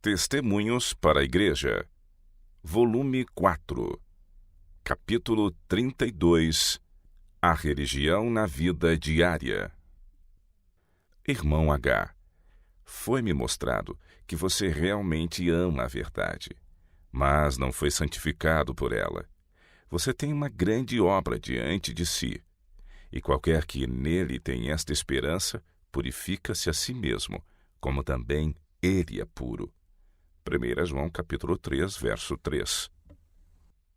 Testemunhos para a Igreja, volume 4, capítulo 32, A Religião na Vida Diária. Irmão H., foi-me mostrado que você realmente ama a verdade, mas não foi santificado por ela. Você tem uma grande obra diante de si, e qualquer que nele tem esta esperança, purifica-se a si mesmo, como também ele é puro. 1 João capítulo 3, verso 3.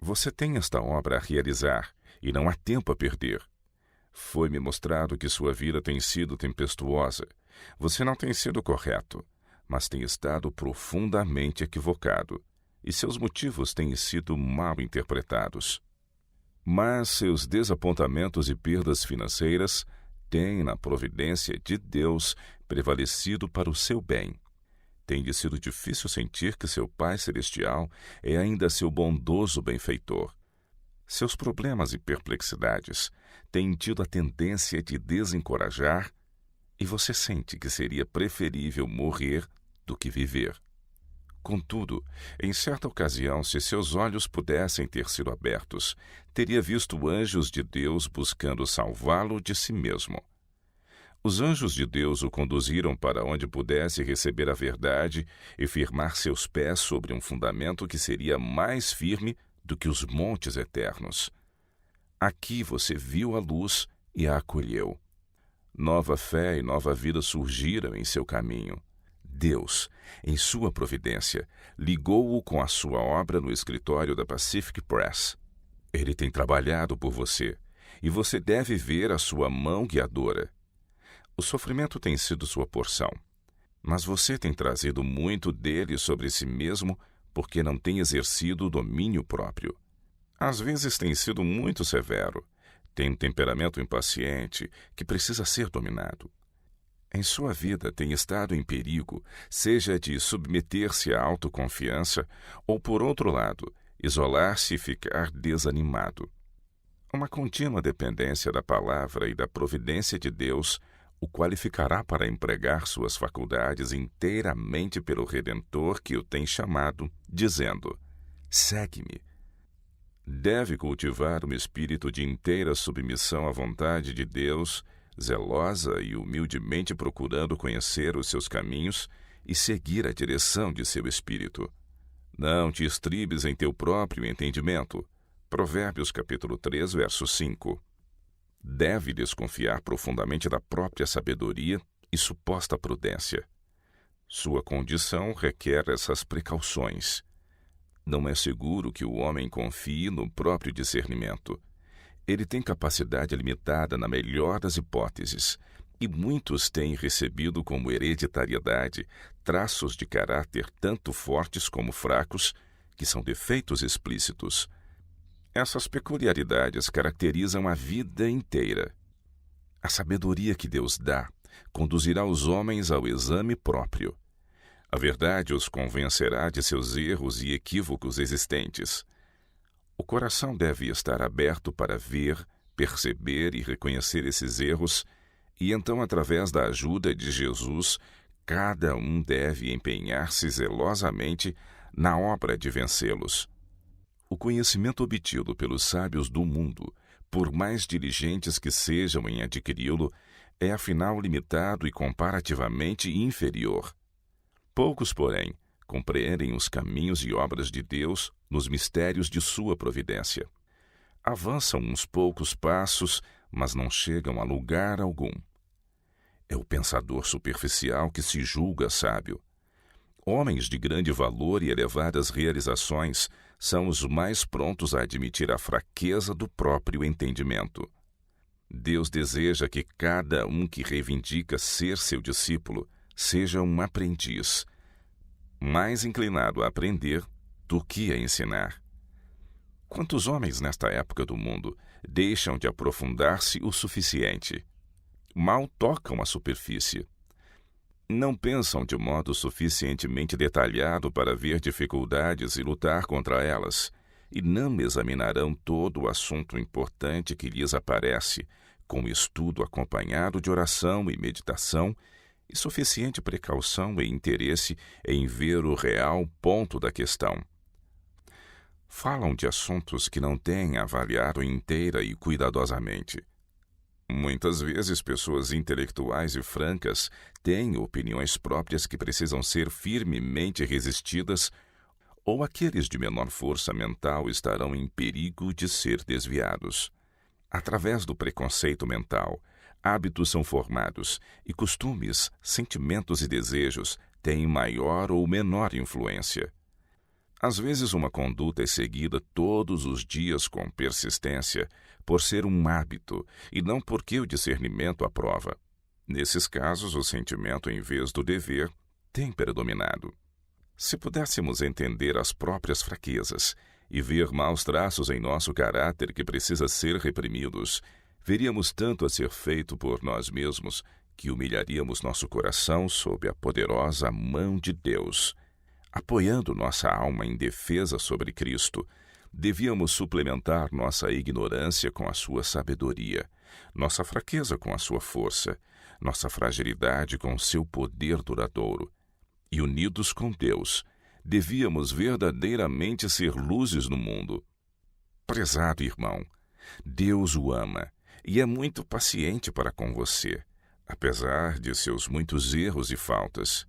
Você tem esta obra a realizar, e não há tempo a perder. Foi-me mostrado que sua vida tem sido tempestuosa. Você não tem sido correto, mas tem estado profundamente equivocado, e seus motivos têm sido mal interpretados. Mas seus desapontamentos e perdas financeiras têm, na providência de Deus, prevalecido para o seu bem. Tem-lhe sido difícil sentir que seu Pai Celestial é ainda seu bondoso benfeitor. Seus problemas e perplexidades têm tido a tendência de desencorajar, e você sente que seria preferível morrer do que viver. Contudo, em certa ocasião, se seus olhos pudessem ter sido abertos, teria visto anjos de Deus buscando salvá-lo de si mesmo. Os anjos de Deus o conduziram para onde pudesse receber a verdade e firmar seus pés sobre um fundamento que seria mais firme do que os montes eternos. Aqui você viu a luz e a acolheu. Nova fé e nova vida surgiram em seu caminho. Deus, em sua providência, ligou-o com a sua obra no escritório da Pacific Press. Ele tem trabalhado por você, e você deve ver a sua mão guiadora. O sofrimento tem sido sua porção, mas você tem trazido muito dele sobre si mesmo porque não tem exercido o domínio próprio. Às vezes tem sido muito severo, tem um temperamento impaciente que precisa ser dominado. Em sua vida tem estado em perigo, seja de submeter-se à autoconfiança ou, por outro lado, isolar-se e ficar desanimado. Uma contínua dependência da palavra e da providência de Deus o qualificará para empregar suas faculdades inteiramente pelo Redentor que o tem chamado, dizendo: segue-me. Deve cultivar um espírito de inteira submissão à vontade de Deus, zelosa e humildemente procurando conhecer os seus caminhos e seguir a direção de seu espírito. Não te estribes em teu próprio entendimento. Provérbios capítulo 3, verso 5. Deve desconfiar profundamente da própria sabedoria e suposta prudência. Sua condição requer essas precauções. Não é seguro que o homem confie no próprio discernimento. Ele tem capacidade limitada na melhor das hipóteses, e muitos têm recebido como hereditariedade traços de caráter tanto fortes como fracos, que são defeitos explícitos. Essas peculiaridades caracterizam a vida inteira. A sabedoria que Deus dá conduzirá os homens ao exame próprio. A verdade os convencerá de seus erros e equívocos existentes. O coração deve estar aberto para ver, perceber e reconhecer esses erros, e então, através da ajuda de Jesus, cada um deve empenhar-se zelosamente na obra de vencê-los. O conhecimento obtido pelos sábios do mundo, por mais diligentes que sejam em adquiri-lo, é afinal limitado e comparativamente inferior. Poucos, porém, compreendem os caminhos e obras de Deus nos mistérios de sua providência. Avançam uns poucos passos, mas não chegam a lugar algum. É o pensador superficial que se julga sábio. Homens de grande valor e elevadas realizações são os mais prontos a admitir a fraqueza do próprio entendimento. Deus deseja que cada um que reivindica ser seu discípulo seja um aprendiz, mais inclinado a aprender do que a ensinar. Quantos homens nesta época do mundo deixam de aprofundar-se o suficiente? Mal tocam a superfície. Não pensam de modo suficientemente detalhado para ver dificuldades e lutar contra elas, e não examinarão todo o assunto importante que lhes aparece, com estudo acompanhado de oração e meditação, e suficiente precaução e interesse em ver o real ponto da questão. Falam de assuntos que não têm avaliado inteira e cuidadosamente. Muitas vezes, pessoas intelectuais e francas têm opiniões próprias que precisam ser firmemente resistidas, ou aqueles de menor força mental estarão em perigo de ser desviados. Através do preconceito mental, hábitos são formados e costumes, sentimentos e desejos têm maior ou menor influência. Às vezes, uma conduta é seguida todos os dias com persistência por ser um hábito e não porque o discernimento aprova. Nesses casos, o sentimento, em vez do dever, tem predominado. Se pudéssemos entender as próprias fraquezas e ver maus traços em nosso caráter que precisa ser reprimidos, veríamos tanto a ser feito por nós mesmos que humilharíamos nosso coração sob a poderosa mão de Deus. Apoiando nossa alma em defesa sobre Cristo, devíamos suplementar nossa ignorância com a sua sabedoria, nossa fraqueza com a sua força, nossa fragilidade com o seu poder duradouro. E unidos com Deus, devíamos verdadeiramente ser luzes no mundo. Prezado irmão, Deus o ama e é muito paciente para com você, apesar de seus muitos erros e faltas.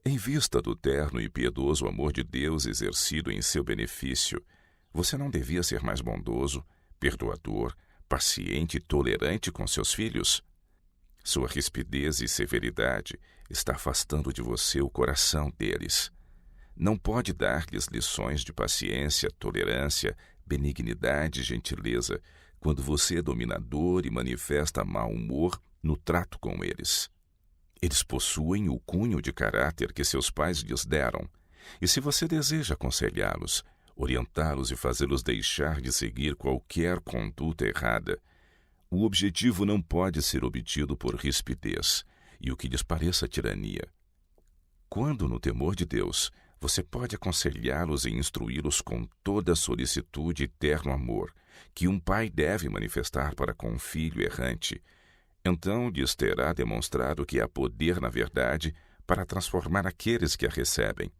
Em vista do terno e piedoso amor de Deus exercido em seu benefício, você não devia ser mais bondoso, perdoador, paciente e tolerante com seus filhos? Sua rispidez e severidade está afastando de você o coração deles. Não pode dar-lhes lições de paciência, tolerância, benignidade e gentileza quando você é dominador e manifesta mau humor no trato com eles. Eles possuem o cunho de caráter que seus pais lhes deram, e se você deseja aconselhá-los, orientá-los e fazê-los deixar de seguir qualquer conduta errada, o objetivo não pode ser obtido por rispidez e o que lhes pareça tirania. Quando, no temor de Deus, você pode aconselhá-los e instruí-los com toda a solicitude e terno amor que um pai deve manifestar para com um filho errante, então lhes terá demonstrado que há poder na verdade para transformar aqueles que a recebem.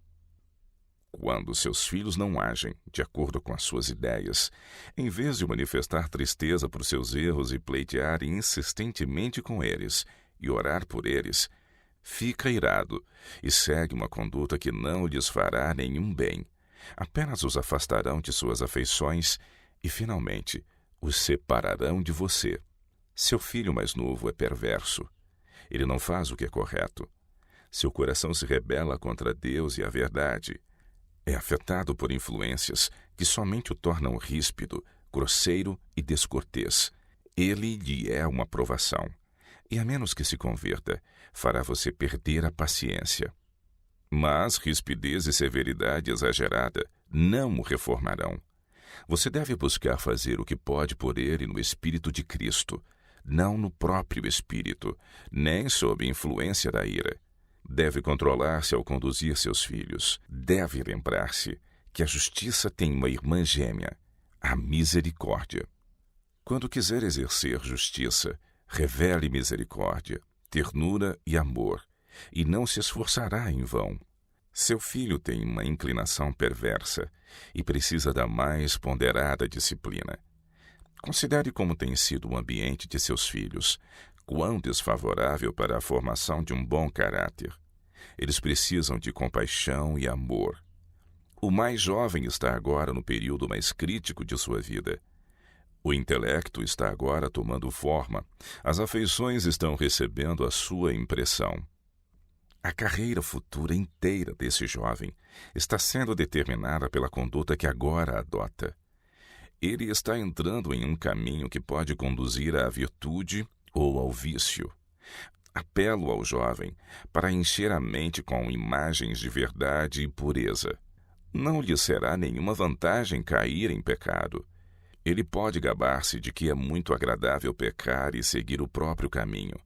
Quando seus filhos não agem de acordo com as suas ideias, em vez de manifestar tristeza por seus erros e pleitear insistentemente com eles e orar por eles, fica irado e segue uma conduta que não lhes fará nenhum bem, apenas os afastarão de suas afeições e, finalmente, os separarão de você. Seu filho mais novo é perverso. Ele não faz o que é correto. Seu coração se rebela contra Deus e a verdade. É afetado por influências que somente o tornam ríspido, grosseiro e descortês. Ele lhe é uma provação. E a menos que se converta, fará você perder a paciência. Mas rispidez e severidade exagerada não o reformarão. Você deve buscar fazer o que pode por ele no Espírito de Cristo, não no próprio Espírito, nem sob influência da ira. Deve controlar-se ao conduzir seus filhos. Deve lembrar-se que a justiça tem uma irmã gêmea, a misericórdia. Quando quiser exercer justiça, revele misericórdia, ternura e amor, e não se esforçará em vão. Seu filho tem uma inclinação perversa e precisa da mais ponderada disciplina. Considere como tem sido o ambiente de seus filhos, quão desfavorável para a formação de um bom caráter. Eles precisam de compaixão e amor. O mais jovem está agora no período mais crítico de sua vida. O intelecto está agora tomando forma, as afeições estão recebendo a sua impressão. A carreira futura inteira desse jovem está sendo determinada pela conduta que agora adota. Ele está entrando em um caminho que pode conduzir à virtude ou ao vício. Apelo ao jovem para encher a mente com imagens de verdade e pureza. Não lhe será nenhuma vantagem cair em pecado. Ele pode gabar-se de que é muito agradável pecar e seguir o próprio caminho,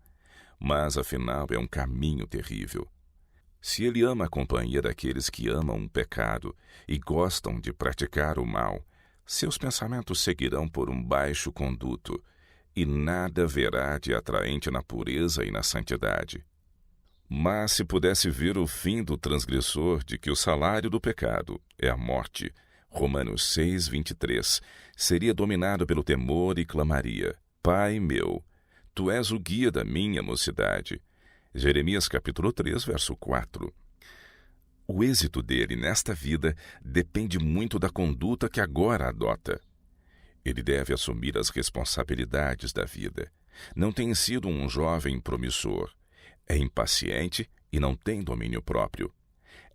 mas afinal é um caminho terrível. Se ele ama a companhia daqueles que amam o pecado e gostam de praticar o mal, seus pensamentos seguirão por um baixo conduto, e nada verá de atraente na pureza e na santidade. Mas se pudesse ver o fim do transgressor, de que o salário do pecado é a morte, Romanos 6:23, seria dominado pelo temor e clamaria: Pai meu, Tu és o guia da minha mocidade. Jeremias capítulo 3, verso 4. O êxito dele nesta vida depende muito da conduta que agora adota. Ele deve assumir as responsabilidades da vida. Não tem sido um jovem promissor. É impaciente e não tem domínio próprio.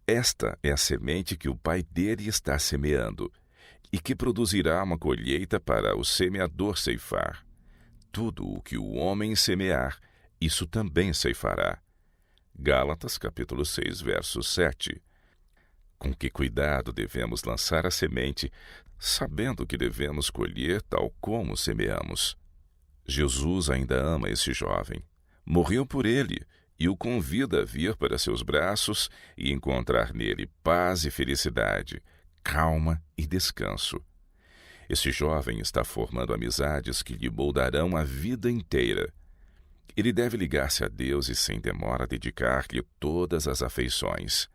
Esta é a semente que o pai dele está semeando e que produzirá uma colheita para o semeador ceifar. Tudo o que o homem semear, isso também ceifará. Gálatas capítulo 6, verso 7. Com que cuidado devemos lançar a semente, sabendo que devemos colher tal como semeamos. Jesus ainda ama esse jovem. Morreu por ele e o convida a vir para seus braços e encontrar nele paz e felicidade, calma e descanso. Esse jovem está formando amizades que lhe moldarão a vida inteira. Ele deve ligar-se a Deus e sem demora dedicar-lhe todas as afeições.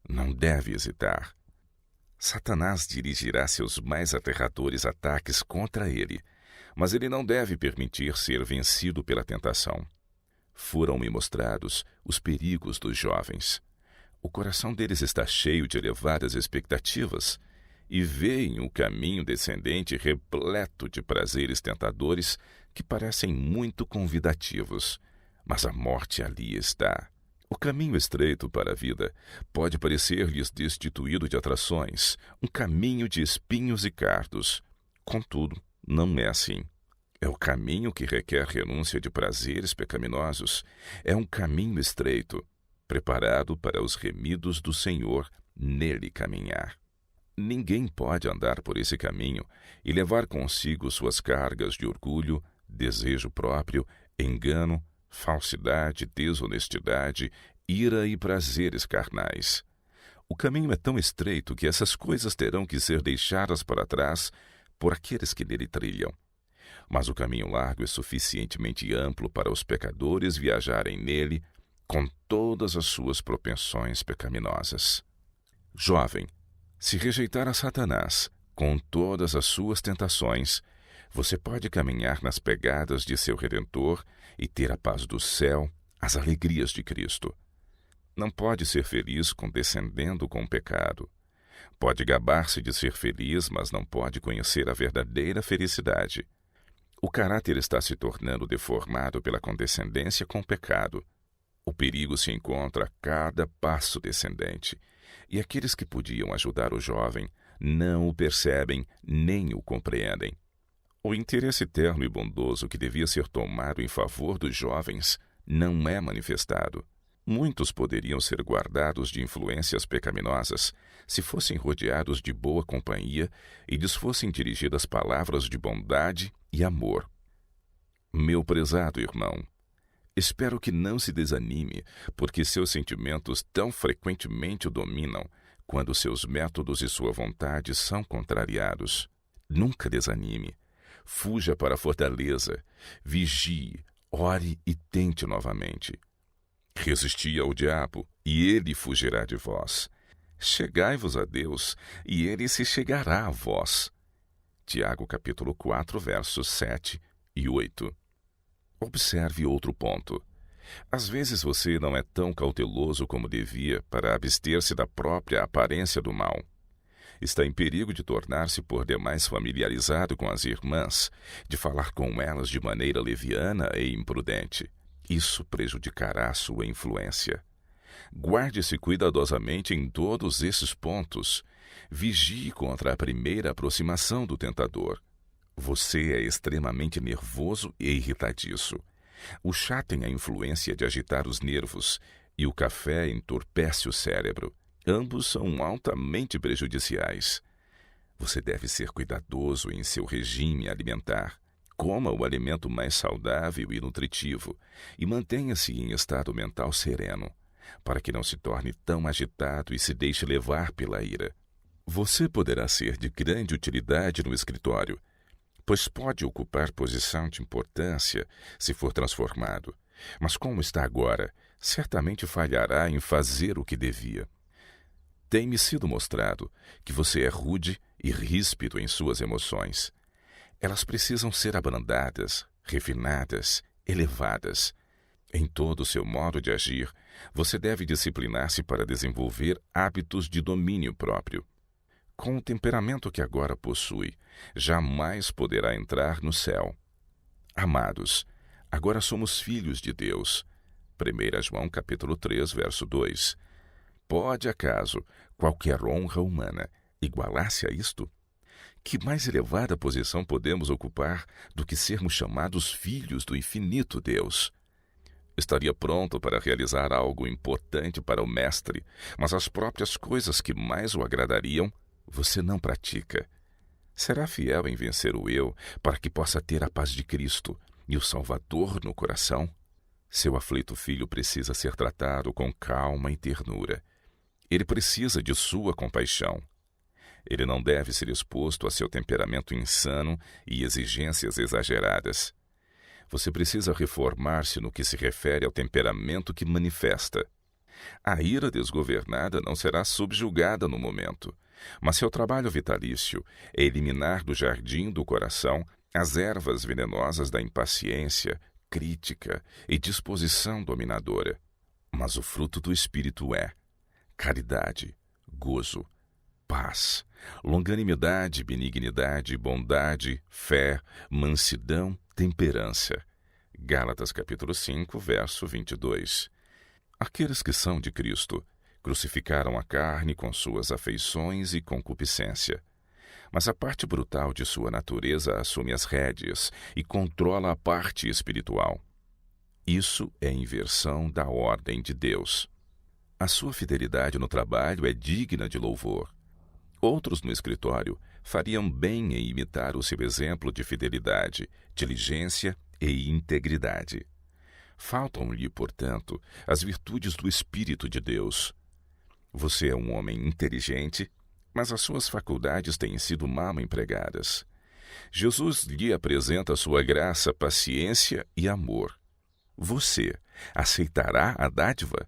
Não deve hesitar. Satanás dirigirá seus mais aterradores ataques contra ele, mas ele não deve permitir ser vencido pela tentação. Foram-me mostrados os perigos dos jovens. O coração deles está cheio de elevadas expectativas e veem o caminho descendente repleto de prazeres tentadores que parecem muito convidativos, mas a morte ali está. O caminho estreito para a vida pode parecer-lhes destituído de atrações, um caminho de espinhos e cardos. Contudo, não é assim. É o caminho que requer renúncia de prazeres pecaminosos. É um caminho estreito, preparado para os remidos do Senhor nele caminhar. Ninguém pode andar por esse caminho e levar consigo suas cargas de orgulho, desejo próprio, engano, falsidade, desonestidade, ira e prazeres carnais. O caminho é tão estreito que essas coisas terão que ser deixadas para trás por aqueles que nele trilham. Mas o caminho largo é suficientemente amplo para os pecadores viajarem nele com todas as suas propensões pecaminosas. Jovem, se rejeitar a Satanás com todas as suas tentações, você pode caminhar nas pegadas de seu Redentor e ter a paz do céu, as alegrias de Cristo. Não pode ser feliz condescendendo com o pecado. Pode gabar-se de ser feliz, mas não pode conhecer a verdadeira felicidade. O caráter está se tornando deformado pela condescendência com o pecado. O perigo se encontra a cada passo descendente, e aqueles que podiam ajudar o jovem não o percebem nem o compreendem. O interesse terno e bondoso que devia ser tomado em favor dos jovens não é manifestado. Muitos poderiam ser guardados de influências pecaminosas se fossem rodeados de boa companhia e lhes fossem dirigidas palavras de bondade e amor. Meu prezado irmão, espero que não se desanime, porque seus sentimentos tão frequentemente o dominam quando seus métodos e sua vontade são contrariados. Nunca desanime. Fuja para a fortaleza, vigie, ore e tente novamente. Resisti ao diabo, e ele fugirá de vós. Chegai-vos a Deus, e ele se chegará a vós. Tiago capítulo 4, versos 7 e 8. Observe outro ponto. Às vezes você não é tão cauteloso como devia para abster-se da própria aparência do mal. Está em perigo de tornar-se por demais familiarizado com as irmãs, de falar com elas de maneira leviana e imprudente. Isso prejudicará a sua influência. Guarde-se cuidadosamente em todos esses pontos. Vigie contra a primeira aproximação do tentador. Você é extremamente nervoso e irritadiço. O chá tem a influência de agitar os nervos e o café entorpece o cérebro. Ambos são altamente prejudiciais. Você deve ser cuidadoso em seu regime alimentar. Coma o alimento mais saudável e nutritivo e mantenha-se em estado mental sereno, para que não se torne tão agitado e se deixe levar pela ira. Você poderá ser de grande utilidade no escritório, pois pode ocupar posição de importância se for transformado. Mas como está agora, certamente falhará em fazer o que devia. Tem-me sido mostrado que você é rude e ríspido em suas emoções. Elas precisam ser abrandadas, refinadas, elevadas. Em todo o seu modo de agir, você deve disciplinar-se para desenvolver hábitos de domínio próprio. Com o temperamento que agora possui, jamais poderá entrar no céu. Amados, agora somos filhos de Deus. 1 João capítulo 3, verso 2. Pode, acaso, qualquer honra humana igualar-se a isto? Que mais elevada posição podemos ocupar do que sermos chamados filhos do infinito Deus? Estaria pronto para realizar algo importante para o Mestre, mas as próprias coisas que mais o agradariam, você não pratica. Será fiel em vencer o eu para que possa ter a paz de Cristo e o Salvador no coração? Seu aflito filho precisa ser tratado com calma e ternura. Ele precisa de sua compaixão. Ele não deve ser exposto a seu temperamento insano e exigências exageradas. Você precisa reformar-se no que se refere ao temperamento que manifesta. A ira desgovernada não será subjugada no momento, mas seu trabalho vitalício é eliminar do jardim do coração as ervas venenosas da impaciência, crítica e disposição dominadora. Mas o fruto do Espírito é caridade, gozo, paz, longanimidade, benignidade, bondade, fé, mansidão, temperança. Gálatas capítulo 5, verso 22. Aqueles que são de Cristo crucificaram a carne com suas afeições e concupiscência. Mas a parte brutal de sua natureza assume as rédeas e controla a parte espiritual. Isso é inversão da ordem de Deus. A sua fidelidade no trabalho é digna de louvor. Outros no escritório fariam bem em imitar o seu exemplo de fidelidade, diligência e integridade. Faltam-lhe, portanto, as virtudes do Espírito de Deus. Você é um homem inteligente, mas as suas faculdades têm sido mal empregadas. Jesus lhe apresenta sua graça, paciência e amor. Você aceitará a dádiva?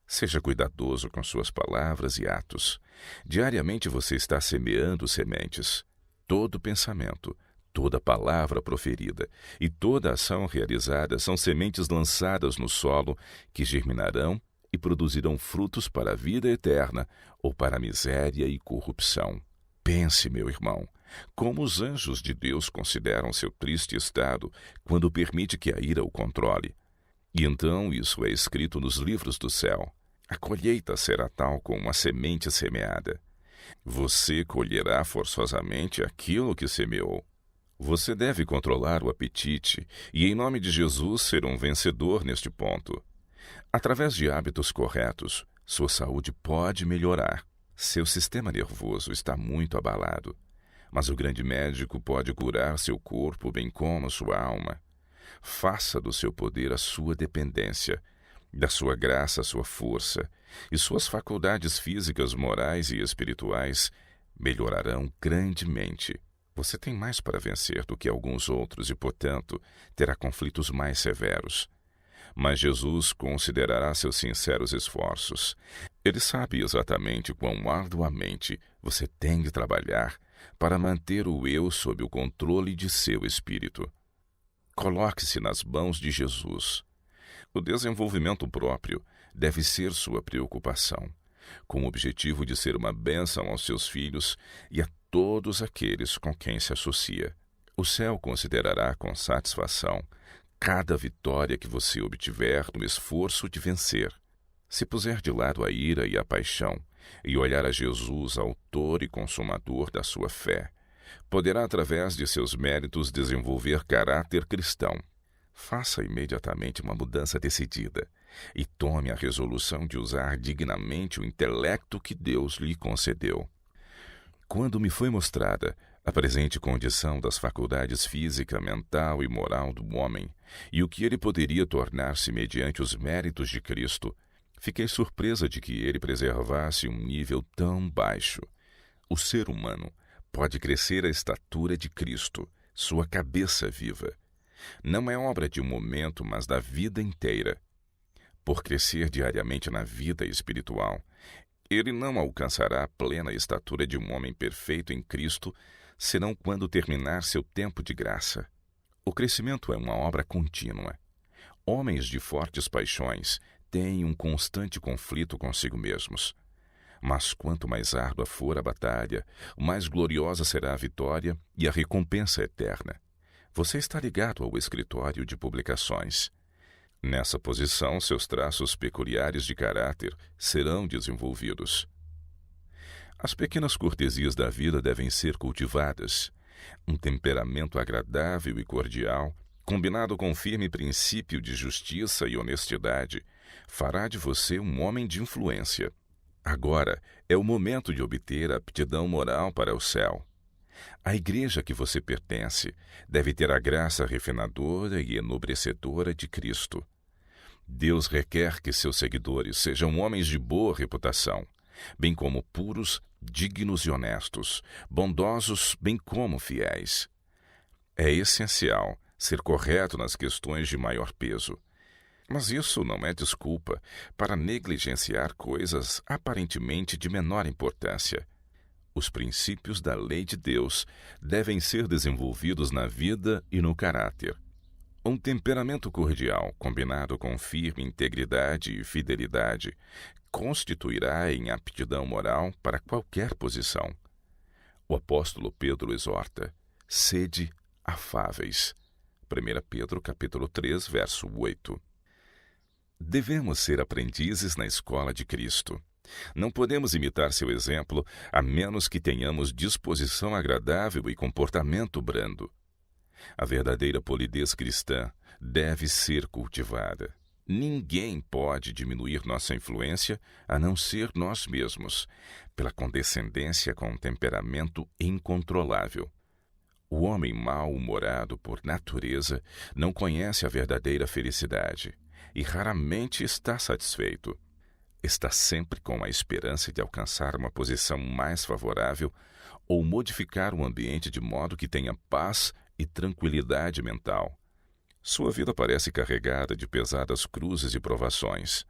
Seja cuidadoso com suas palavras e atos. Diariamente você está semeando sementes. Todo pensamento, toda palavra proferida e toda ação realizada são sementes lançadas no solo que germinarão e produzirão frutos para a vida eterna ou para a miséria e corrupção. Pense, meu irmão, como os anjos de Deus consideram seu triste estado quando permite que a ira o controle. E então isso é escrito nos livros do céu. A colheita será tal como uma semente semeada. Você colherá forçosamente aquilo que semeou. Você deve controlar o apetite e, em nome de Jesus, ser um vencedor neste ponto. Através de hábitos corretos, sua saúde pode melhorar. Seu sistema nervoso está muito abalado, mas o grande médico pode curar seu corpo bem como sua alma. Faça do seu poder a sua dependência, da sua graça a sua força, e suas faculdades físicas, morais e espirituais melhorarão grandemente. Você tem mais para vencer do que alguns outros e, portanto, terá conflitos mais severos. Mas Jesus considerará seus sinceros esforços. Ele sabe exatamente quão arduamente você tem de trabalhar para manter o eu sob o controle de seu espírito. Coloque-se nas mãos de Jesus. O desenvolvimento próprio deve ser sua preocupação, com o objetivo de ser uma bênção aos seus filhos e a todos aqueles com quem se associa. O céu considerará com satisfação cada vitória que você obtiver no esforço de vencer. Se puser de lado a ira e a paixão e olhar a Jesus, autor e consumador da sua fé, poderá, através de seus méritos, desenvolver caráter cristão. Faça imediatamente uma mudança decidida e tome a resolução de usar dignamente o intelecto que Deus lhe concedeu. Quando me foi mostrada a presente condição das faculdades física, mental e moral do homem e o que ele poderia tornar-se mediante os méritos de Cristo, fiquei surpresa de que ele preservasse um nível tão baixo. O ser humano pode crescer à estatura de Cristo, sua cabeça viva. Não é obra de um momento, mas da vida inteira. por crescer diariamente na vida espiritual, ele não alcançará a plena estatura de um homem perfeito em Cristo, senão quando terminar seu tempo de graça. O crescimento é uma obra contínua. Homens de fortes paixões têm um constante conflito consigo mesmos. Mas quanto mais árdua for a batalha, mais gloriosa será a vitória e a recompensa eterna. Você está ligado ao escritório de publicações. Nessa posição, seus traços peculiares de caráter serão desenvolvidos. As pequenas cortesias da vida devem ser cultivadas. Um temperamento agradável e cordial, combinado com um firme princípio de justiça e honestidade, fará de você um homem de influência. Agora é o momento de obter a aptidão moral para o céu. A igreja a que você pertence deve ter a graça refinadora e enobrecedora de Cristo. Deus requer que seus seguidores sejam homens de boa reputação, bem como puros, dignos e honestos, bondosos, bem como fiéis. É essencial ser correto nas questões de maior peso. Mas isso não é desculpa para negligenciar coisas aparentemente de menor importância. Os princípios da lei de Deus devem ser desenvolvidos na vida e no caráter. Um temperamento cordial, combinado com firme integridade e fidelidade, constituirá em aptidão moral para qualquer posição. O apóstolo Pedro exorta: sede afáveis. 1 Pedro capítulo 3, verso 8. Devemos ser aprendizes na escola de Cristo. Não podemos imitar seu exemplo a menos que tenhamos disposição agradável e comportamento brando. A verdadeira polidez cristã deve ser cultivada. Ninguém pode diminuir nossa influência a não ser nós mesmos, pela condescendência com um temperamento incontrolável. O homem mal-humorado por natureza não conhece a verdadeira felicidade e raramente está satisfeito. Está sempre com a esperança de alcançar uma posição mais favorável ou modificar o ambiente de modo que tenha paz e tranquilidade mental. Sua vida parece carregada de pesadas cruzes e provações.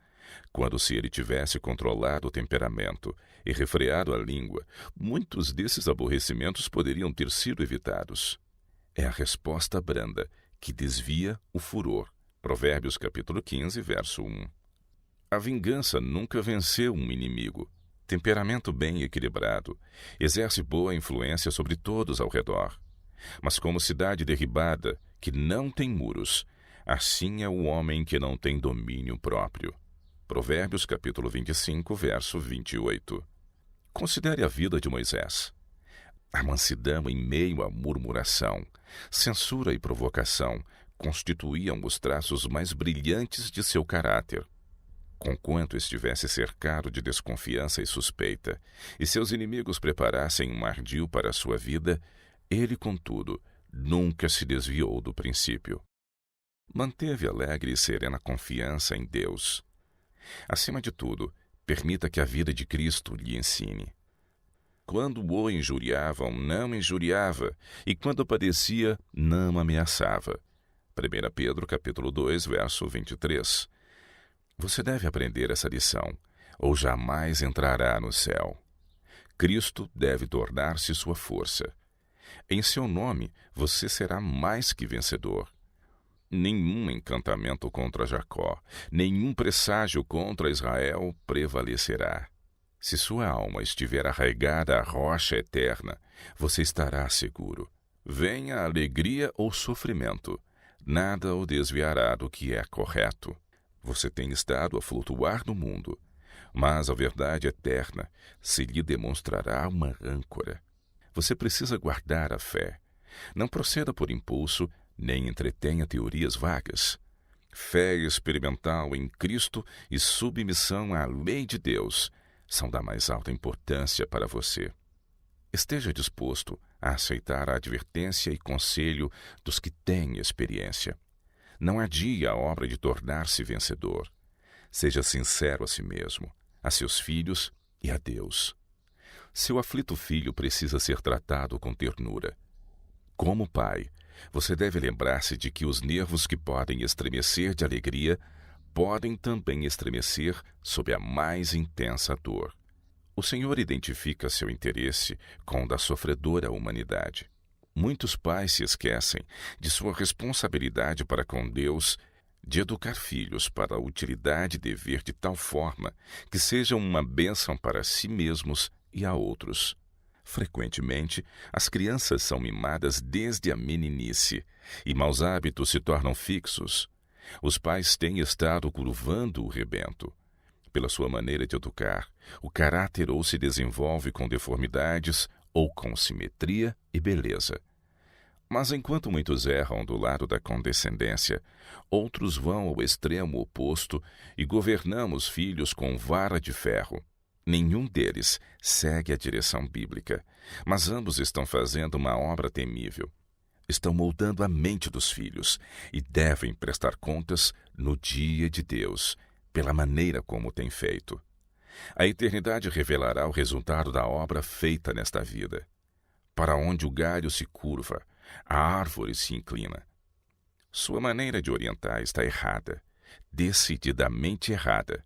Quando se ele tivesse controlado o temperamento e refreado a língua, muitos desses aborrecimentos poderiam ter sido evitados. É a resposta branda que desvia o furor. Provérbios capítulo 15, verso 1. A vingança nunca venceu um inimigo. Temperamento bem equilibrado exerce boa influência sobre todos ao redor. Mas como cidade derribada, que não tem muros, assim é o homem que não tem domínio próprio. Provérbios capítulo 25, verso 28. Considere a vida de Moisés. A mansidão em meio à murmuração, censura e provocação constituíam os traços mais brilhantes de seu caráter. Conquanto estivesse cercado de desconfiança e suspeita, e seus inimigos preparassem um ardil para a sua vida, ele, contudo, nunca se desviou do princípio. Manteve alegre e serena confiança em Deus. Acima de tudo, permita que a vida de Cristo lhe ensine. Quando o injuriavam, não injuriava, e quando padecia, não ameaçava. 1 Pedro capítulo 2, verso 23. Você deve aprender essa lição, ou jamais entrará no céu. Cristo deve tornar-se sua força. Em seu nome, você será mais que vencedor. Nenhum encantamento contra Jacó, nenhum presságio contra Israel prevalecerá. Se sua alma estiver arraigada à rocha eterna, você estará seguro. Venha a alegria ou sofrimento, nada o desviará do que é correto. Você tem estado a flutuar no mundo, mas a verdade eterna se lhe demonstrará uma âncora. Você precisa guardar a fé. Não proceda por impulso, nem entretenha teorias vagas. Fé experimental em Cristo e submissão à lei de Deus são da mais alta importância para você. Esteja disposto a aceitar a advertência e conselho dos que têm experiência. Não adie a obra de tornar-se vencedor. Seja sincero a si mesmo, a seus filhos e a Deus. Seu aflito filho precisa ser tratado com ternura. Como pai, você deve lembrar-se de que os nervos que podem estremecer de alegria podem também estremecer sob a mais intensa dor. O Senhor identifica seu interesse com o da sofredora humanidade. Muitos pais se esquecem de sua responsabilidade para com Deus de educar filhos para a utilidade e dever de tal forma que sejam uma bênção para si mesmos e a outros. Frequentemente, as crianças são mimadas desde a meninice e maus hábitos se tornam fixos. Os pais têm estado curvando o rebento. Pela sua maneira de educar, o caráter ou se desenvolve com deformidades ou com simetria e beleza. Mas enquanto muitos erram do lado da condescendência, outros vão ao extremo oposto e governamos filhos com vara de ferro. Nenhum deles segue a direção bíblica, mas ambos estão fazendo uma obra temível. Estão moldando a mente dos filhos e devem prestar contas no dia de Deus, pela maneira como têm feito. A eternidade revelará o resultado da obra feita nesta vida. Para onde o galho se curva, a árvore se inclina. Sua maneira de orientar está errada, decididamente errada.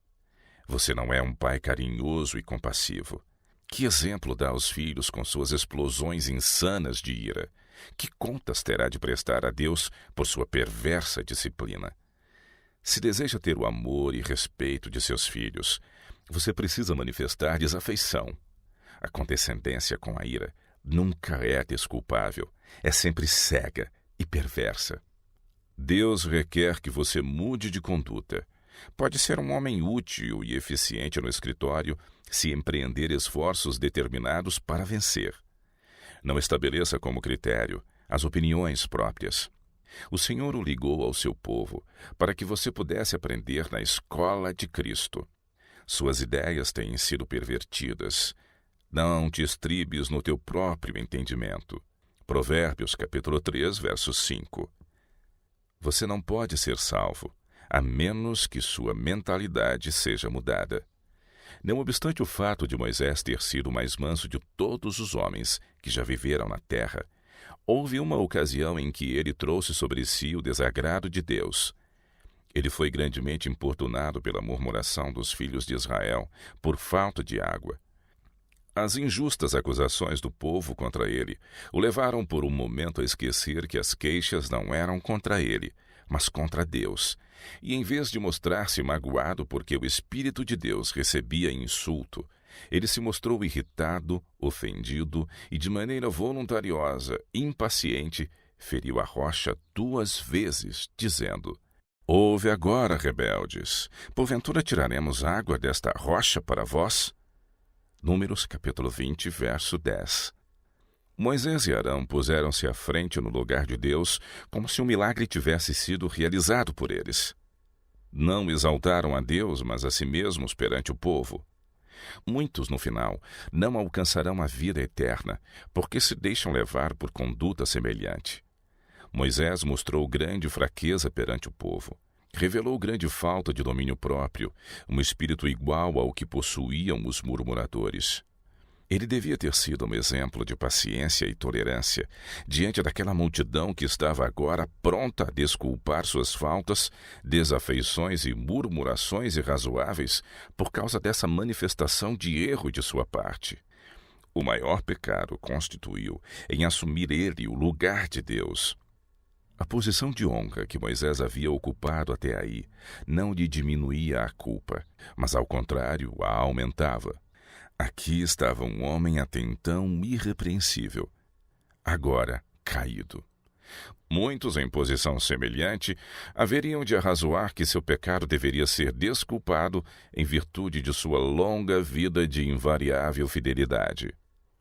Você não é um pai carinhoso e compassivo. Que exemplo dá aos filhos com suas explosões insanas de ira? Que contas terá de prestar a Deus por sua perversa disciplina? Se deseja ter o amor e respeito de seus filhos, você precisa manifestar desafeição. A condescendência com a ira nunca é desculpável, é sempre cega e perversa. Deus requer que você mude de conduta. Pode ser um homem útil e eficiente no escritório se empreender esforços determinados para vencer. Não estabeleça como critério as opiniões próprias. O Senhor o ligou ao seu povo para que você pudesse aprender na escola de Cristo. Suas ideias têm sido pervertidas. Não te estribes no teu próprio entendimento. Provérbios capítulo 3, verso 5. Você não pode ser salvo, a menos que sua mentalidade seja mudada. Não obstante o fato de Moisés ter sido o mais manso de todos os homens que já viveram na terra, houve uma ocasião em que ele trouxe sobre si o desagrado de Deus. Ele foi grandemente importunado pela murmuração dos filhos de Israel por falta de água. As injustas acusações do povo contra ele o levaram por um momento a esquecer que as queixas não eram contra ele, mas contra Deus. E em vez de mostrar-se magoado porque o Espírito de Deus recebia insulto, ele se mostrou irritado, ofendido e, de maneira voluntariosa, impaciente, feriu a rocha 2 vezes, dizendo: Ouve agora, rebeldes, porventura tiraremos água desta rocha para vós? Números capítulo 20, verso 10. Moisés e Arão puseram-se à frente no lugar de Deus como se um milagre tivesse sido realizado por eles. Não exaltaram a Deus, mas a si mesmos perante o povo. Muitos, no final, não alcançarão a vida eterna, porque se deixam levar por conduta semelhante. Moisés mostrou grande fraqueza perante o povo. Revelou grande falta de domínio próprio, um espírito igual ao que possuíam os murmuradores. Ele devia ter sido um exemplo de paciência e tolerância diante daquela multidão que estava agora pronta a desculpar suas faltas, desafeições e murmurações irrazoáveis por causa dessa manifestação de erro de sua parte. O maior pecado constituiu em assumir ele o lugar de Deus. A posição de honra que Moisés havia ocupado até aí não lhe diminuía a culpa, mas ao contrário a aumentava. Aqui estava um homem até então irrepreensível, agora caído. Muitos, em posição semelhante, haveriam de arrazoar que seu pecado deveria ser desculpado em virtude de sua longa vida de invariável fidelidade.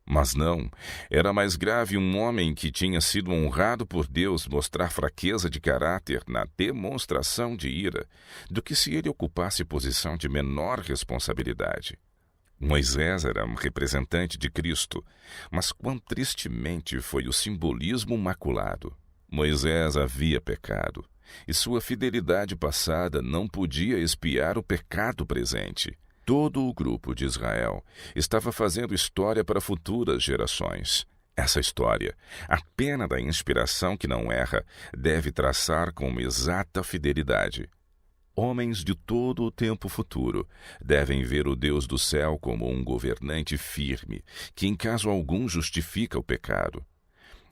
Mas não, era mais grave um homem que tinha sido honrado por Deus mostrar fraqueza de caráter na demonstração de ira, do que se ele ocupasse posição de menor responsabilidade. Moisés era um representante de Cristo, mas quão tristemente foi o simbolismo maculado. Moisés havia pecado, e sua fidelidade passada não podia expiar o pecado presente. Todo o grupo de Israel estava fazendo história para futuras gerações. Essa história, a pena da inspiração que não erra, deve traçar com exata fidelidade. Homens de todo o tempo futuro devem ver o Deus do céu como um governante firme, que em caso algum justifica o pecado.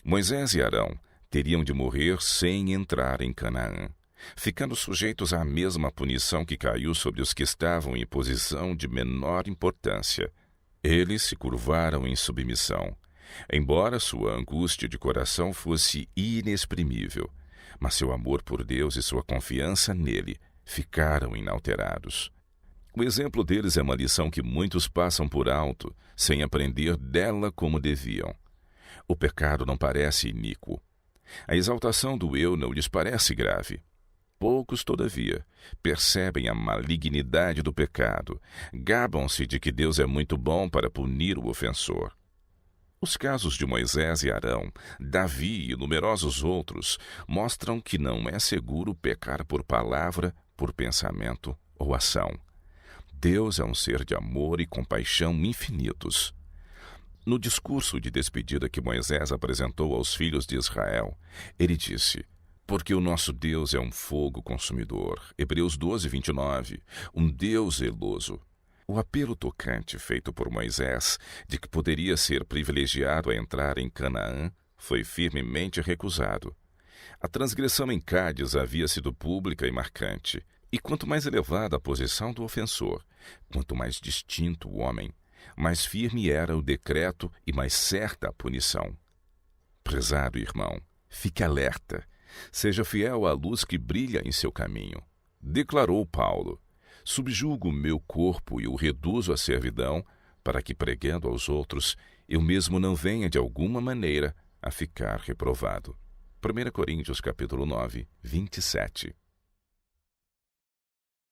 Moisés e Arão teriam de morrer sem entrar em Canaã, ficando sujeitos à mesma punição que caiu sobre os que estavam em posição de menor importância. Eles se curvaram em submissão, embora sua angústia de coração fosse inexprimível, mas seu amor por Deus e sua confiança nele ficaram inalterados. O exemplo deles é uma lição que muitos passam por alto, sem aprender dela como deviam. O pecado não parece iníquo. A exaltação do eu não lhes parece grave. Poucos, todavia, percebem a malignidade do pecado, gabam-se de que Deus é muito bom para punir o ofensor. Os casos de Moisés e Arão, Davi e numerosos outros mostram que não é seguro pecar por palavra, por pensamento ou ação. Deus é um ser de amor e compaixão infinitos. No discurso de despedida que Moisés apresentou aos filhos de Israel, ele disse: "Porque o nosso Deus é um fogo consumidor." Hebreus 12, 29. Um Deus zeloso. O apelo tocante feito por Moisés de que poderia ser privilegiado a entrar em Canaã foi firmemente recusado. A transgressão em Cádiz havia sido pública e marcante, e quanto mais elevada a posição do ofensor, quanto mais distinto o homem, mais firme era o decreto e mais certa a punição. Prezado irmão, fique alerta. Seja fiel à luz que brilha em seu caminho. Declarou Paulo: "Subjugo o meu corpo e o reduzo à servidão, para que, pregando aos outros, eu mesmo não venha de alguma maneira a ficar reprovado." 1 Coríntios capítulo 9, 27.